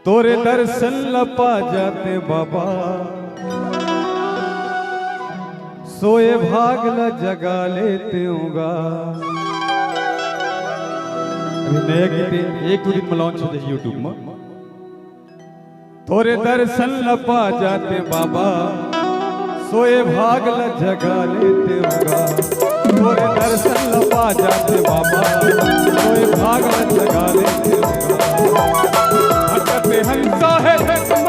तोरे दर्शन लपा जाते बाबा, सोए भाग ल जगा लेते होगा। अभी नया गीत एक दिन में लॉन्च हो जाए यूट्यूब में। तोरे दर्शन लपा जाते बाबा, सोए भाग ल जगा लेते होगा। तोरे दर्शन लपा जाते बाबा, सोए भाग ल जगा लेते होगा। भटकते हंसा है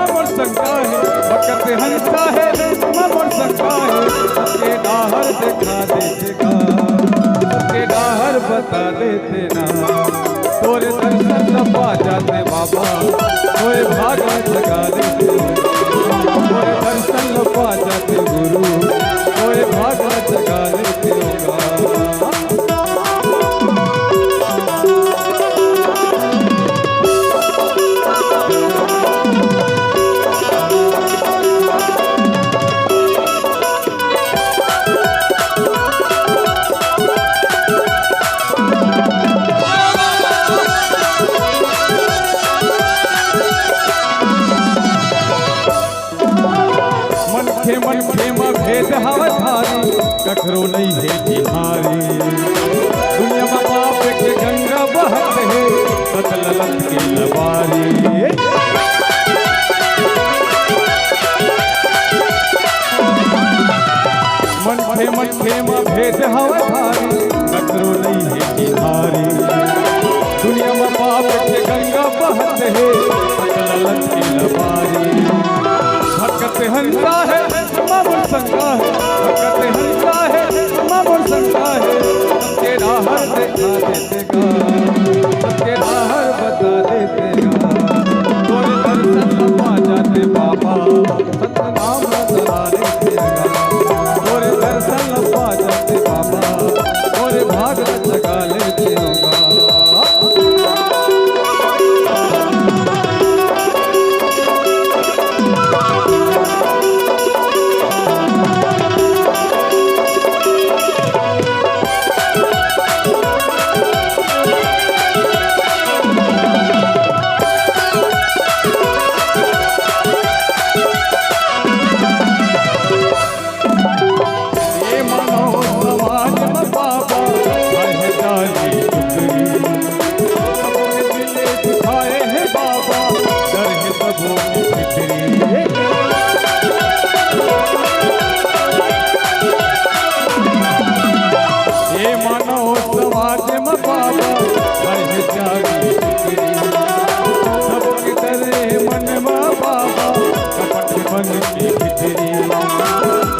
मोर शंका है, भटकते हंसा है मोर शंका है। सबके डाहर दिखा देगा, सबके डाहर बता देते ना। तोरे दर्शन लपा जाते बाबा, सोए भाग ल जगा लेते होगा। तोरे दर्शन लपा जाते गुरु, सोए भाग ल जगा लेते होगा। मन खेमा भेद हवा भारी, कखरो नहीं है बिहारी। दुनिया में बाप के गंगा बहत है, सतलत के लबारी। मन खेमा भेद हवा भारी, कखरो नहीं है बिहारी। दुनिया में बाप के गंगा बहत है, सतलत के लबारी। भटकते हंसा है मोर शंका है, भटकते हंसा है मोर शंका है। सबके राहर दिखा देगा, सबके राहर बता देगा। तोरे दर्शन लपा जाते बाबा, सतनाम चला देगा। तोरे दर्शन लपा जाते बाबा, तोरे भाग जगा लेते होगा।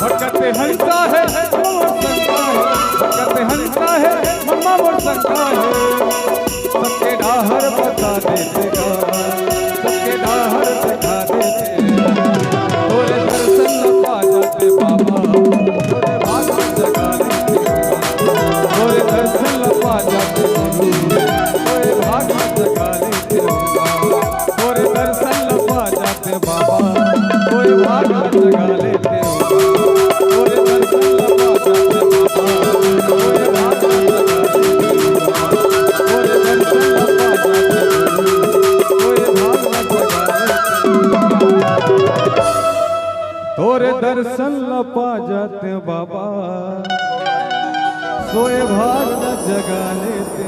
भटकते हंसा है मोर शंका है, भटकते हंसा है मम्मा मोर शंका है। सबके डाहर बता देगा, सबके डाहर दिखा देगा। तोरे दर्शन लपा जाते बाबा, तोरे भाग जगा लेते होगा। तोरे दर्शन लपा जाते गुरु, तोरे भाग जगा लेते होगा। तोरे दर्शन लपा जाते बाबा, तोरे भाग जगा लेते होगा। तोरे दर्शन लपा जाते बाबा, तोरे भाग जगा लेते होगा। तोरे दर्शन लपा जाते गुरु, तोरे भाग जगा लेते होगा। तोरे दर्शन लपा जाते बाबा, सोए भाग जगा लेते।